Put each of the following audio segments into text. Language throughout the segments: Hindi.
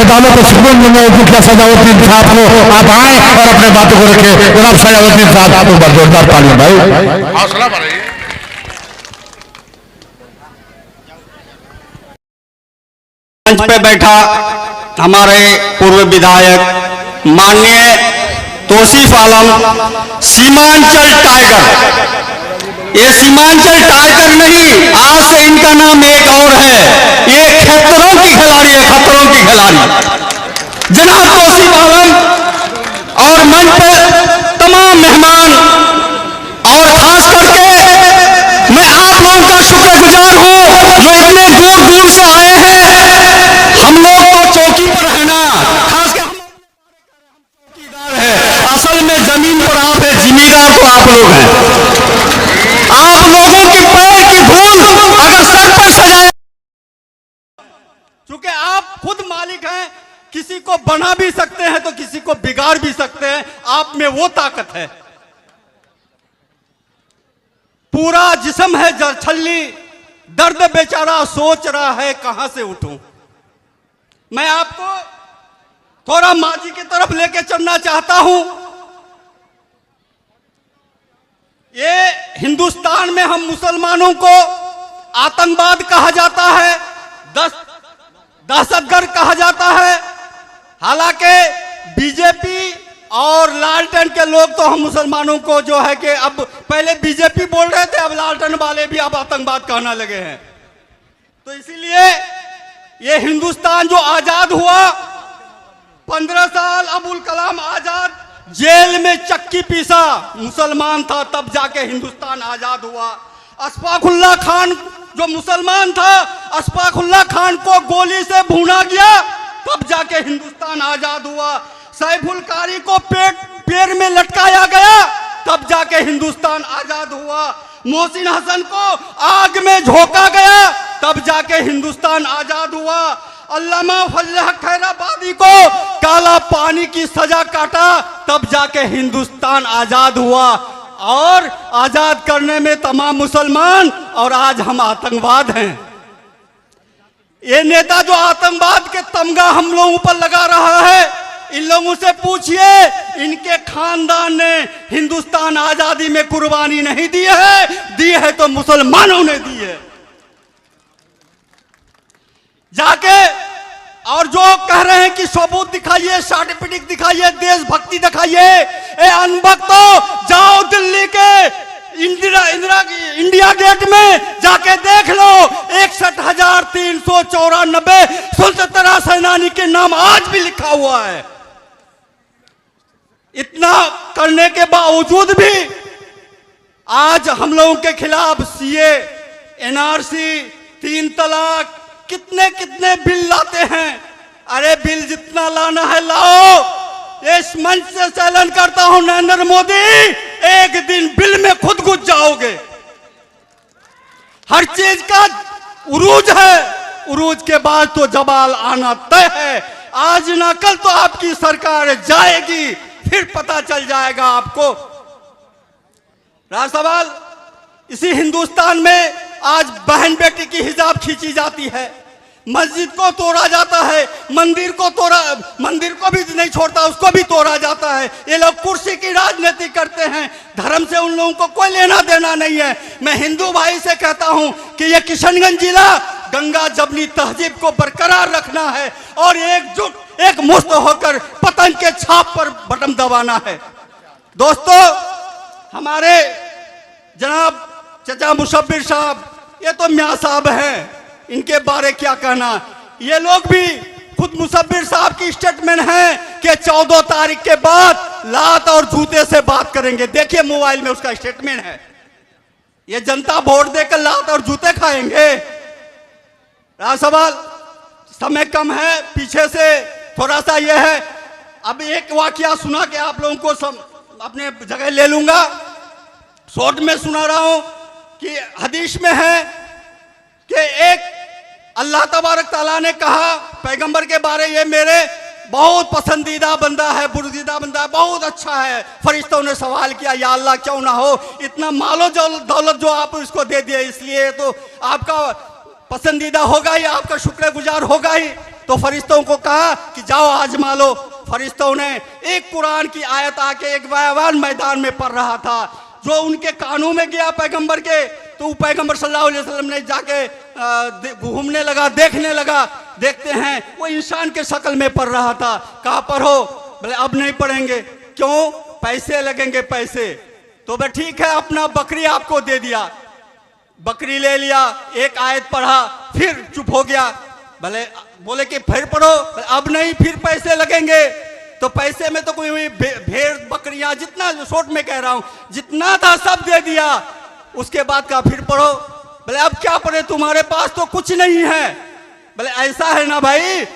मैदानों को सुकून मिलने जितना सजावुद्दीन साहब को आप आए और अपने बातों को रखे। जनाब सजावुद्दीन साहब आपको जोरदार तालियां भाई, हौसला बढ़ाइए। मंच पे बैठा हमारे पूर्व विधायक माननीय तौसीफ आलम, सीमांचल टाइगर। ये सीमांचल टाइगर नहीं, आज से इनका नाम एक और है। ये खतरों की खिलाड़ी है, खतरों की खिलाड़ी जनाब तौसीफ आलम। और मंच पे तमाम मेहमान और खास करके मैं आप लोगों का शुक्रगुजार हूं जो इतने दूर दूर से आए हैं। हम लोग तो चौकी पर है ना, खासकर हम चौकीदार है, असल में जमीन पर आप है, जिम्मेदार तो आप लोग हैं। आप लोगों की पैर की धूल अगर सर पर सजाए, चूंकि आप खुद मालिक हैं, किसी को बना भी सकते हैं तो किसी को बिगाड़ भी सकते हैं। आप में वो ताकत है। पूरा जिस्म है जरछल्ली, दर्द बेचारा सोच रहा है कहां से उठूं। मैं आपको थोड़ा माजी की तरफ लेके चलना चाहता हूं। ये हिंदुस्तान में हम मुसलमानों को आतंकवाद कहा जाता है, दहशतगर्द कहा जाता है। हालांकि बीजेपी और लालटेन के लोग तो हम मुसलमानों को जो है कि अब पहले बीजेपी बोल रहे थे, अब लालटेन वाले भी अब आतंकवाद कहने लगे हैं। तो इसीलिए ये हिंदुस्तान जो आजाद हुआ, 15 साल अबुल कलाम आजाद जेल में चक्की पीसा मुसलमान था, तब जाके हिंदुस्तान आजाद हुआ। अशफाकुल्ला खान जो मुसलमान था, अशफाकुल्ला खान को गोली से भूना गया, तब जाके हिंदुस्तान आजाद हुआ। सैफुल कारी को पेड़ में लटकाया गया, तब जाके हिंदुस्तान आजाद हुआ। मोहसिन हसन को आग में झोंका गया, तब जाके हिंदुस्तान आजाद हुआ। अल्लामा फजल खैराबादी को काला पानी की सजा काटा, तब जाके हिंदुस्तान आजाद हुआ। और आजाद करने में तमाम मुसलमान, और आज हम आतंकवाद हैं। ये नेता जो आतंकवाद के तमगा हम लोगों पर लगा रहा है, इन लोगों से पूछिए इनके खानदान ने हिंदुस्तान आजादी में कुर्बानी नहीं दी है तो मुसलमानों ने दी है। जाके और जो कह रहे हैं कि सबूत दिखाइए, सर्टिफिकेट दिखाइए, देशभक्ति दिखाइए, ए अनभक्तो जाओ दिल्ली के इंडिया गेट में जाके देख लो, 61,394 स्वतंत्रता सेनानी के नाम आज भी लिखा हुआ है। इतना करने के बावजूद भी आज हम लोगों के खिलाफ सीए, एनआरसी, 3 तलाक, कितने कितने बिल लाते हैं। अरे बिल जितना लाना है लाओ। इस मंच से ऐलान करता हूं नरेंद्र मोदी, एक दिन बिल में खुद घुस जाओगे। हर चीज का उरूज है, उरूज के बाद तो जवाल आना तय है। आज ना कल तो आपकी सरकार जाएगी, फिर पता चल जाएगा आपको। सवाल इसी हिंदुस्तान में आज बहन बेटी की हिजाब खींची जाती है, मस्जिद को तोड़ा जाता है, मंदिर को भी नहीं छोड़ता, उसको भी तोड़ा जाता है। ये लोग कुर्सी की राजनीति करते हैं, धर्म से उन लोगों को कोई लेना देना नहीं है। मैं हिंदू भाई से कहता हूं कि ये किशनगंज जिला गंगा जमनी तहजीब को बरकरार रखना है और एकजुट एक मुश्त होकर पतंग के छाप पर बटन दबाना है। दोस्तों, हमारे जनाब चचा मुशब्बिर साहब, ये तो मियाँ साहब हैं, इनके बारे क्या कहना। ये लोग भी खुद मुशब्बिर साहब की स्टेटमेंट है कि 14 तारीख के बाद लात और जूते से बात करेंगे। देखिए मोबाइल में उसका स्टेटमेंट है। ये जनता वोट देकर लात और जूते खाएंगे। सवाल समय कम है, पीछे से थोड़ा सा ये है। अब एक वाकया सुना के आप लोगों को अपने जगह ले लूंगा। शॉर्ट में सुना रहा हूं कि हदीस में है कि एक अल्लाह तबारक ताला ने कहा पैगंबर के बारे, ये मेरे बहुत पसंदीदा बंदा है, बुरदीदा बंदा है, बहुत अच्छा है। फरिश्तों ने सवाल किया, या अल्लाह क्यों ना हो, इतना मालो दौलत जो आप इसको दे दिए, इसलिए तो आपका पसंदीदा होगा ही, आपका शुक्रगुजार होगा ही। तो फरिश्तों को कहा कि जाओ आजमा लो। फरिश्तों ने एक कुरान की आयत आके एक बयान मैदान में पढ़ रहा था, जो उनके कानों में गया पैगंबर के, तो पैगंबर सल्लल्लाहु अलैहि वसल्लम ने जाके घूमने लगा, देखने लगा। देखते हैं वो इंसान के शक्ल में पढ़ रहा था। कहा पढ़ो, बोले अब नहीं पढ़ेंगे। क्यों? पैसे लगेंगे पैसे। तो भाई ठीक है, अपना बकरी आपको दे दिया, बकरी ले लिया, एक आयत पढ़ा, फिर चुप हो गया। बोले कि फिर पढ़ो, अब नहीं, फिर पैसे लगेंगे। तो पैसे में तो कोई भेड़ बकरियां, जितना शॉर्ट में कह रहा हूं, जितना था सब दे दिया। उसके बाद कहा फिर पढ़ो। बोले अब क्या पढ़े, तुम्हारे पास तो कुछ नहीं है। बोले ऐसा है ना भाई,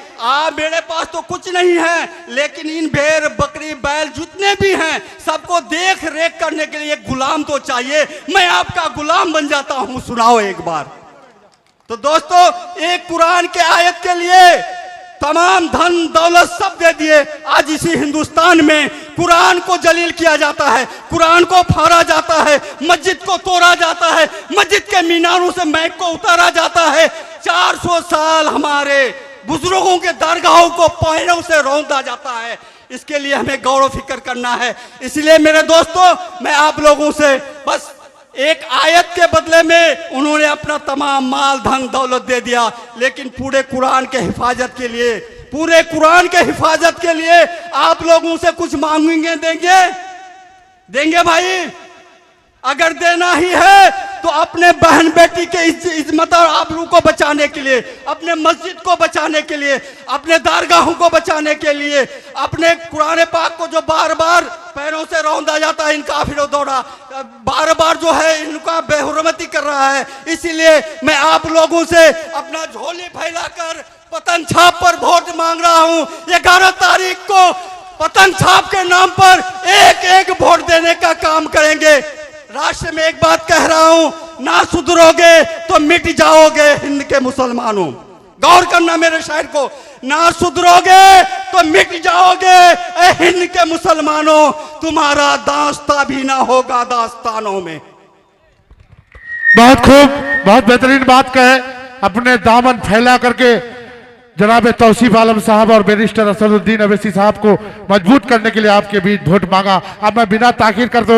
मेरे पास तो कुछ नहीं है, लेकिन इन भेड़ बकरी बैल जितने भी हैं सबको देख रेख करने के लिए गुलाम तो चाहिए, मैं आपका गुलाम बन जाता हूं, सुनाओ एक बार। तो दोस्तों, एक कुरान के आयत के लिए तमाम धन दौलत सब दे दिए। आज इसी हिंदुस्तान में कुरान को जलील किया जाता है, कुरान को फाड़ा जाता है, मस्जिद को तोड़ा जाता है, मस्जिद के मीनारों से मैक को उतारा जाता है। 400 साल हमारे बुजुर्गों के दरगाहों को पैरों से रौंदा जाता है। इसके लिए हमें गौरव फिक्र करना है। इसलिए मेरे दोस्तों, मैं आप लोगों से बस एक आयत के बदले में उन्होंने अपना तमाम माल धन दौलत दे दिया, लेकिन पूरे कुरान के हिफाजत के लिए, पूरे कुरान के हिफाजत के लिए आप लोगों से कुछ मांगेंगे, देंगे भाई? अगर देना ही है तो अपने बहन बेटी के इज्जत और आबरू को बचाने के लिए, अपने मस्जिद को बचाने के लिए, अपने दरगाहों को बचाने के लिए, अपने कुरान पाक को जो बार बार पैरों से रौंदा जाता है इन काफिरों द्वारा, बार बार जो है इनका बेहुरमती कर रहा है। इसीलिए मैं आप लोगों से अपना झोली फैलाकर पतन छाप पर वोट मांग रहा हूं। 11 तारीख को पतन छाप के नाम पर एक एक वोट देने का काम करेंगे। राष्ट्र में एक बात कह रहा हूं, ना सुधरोगे तो मिट जाओगे हिंद के मुसलमानों। गौर करना मेरे शायर को, ना सुधरोगे तो मिट जाओगे ए हिंद के मुसलमानों, तुम्हारा दास्ता भी ना होगा दास्तानों में। बहुत खूब, बहुत बेहतरीन बात कहे। अपने दामन फैला करके जनाब तौसीफ आलम साहब और बैरिस्टर असदुद्दीन अवैसी साहब को मजबूत करने के लिए आपके बीच वोट मांगा। अब मैं बिना ताखीर करते हुए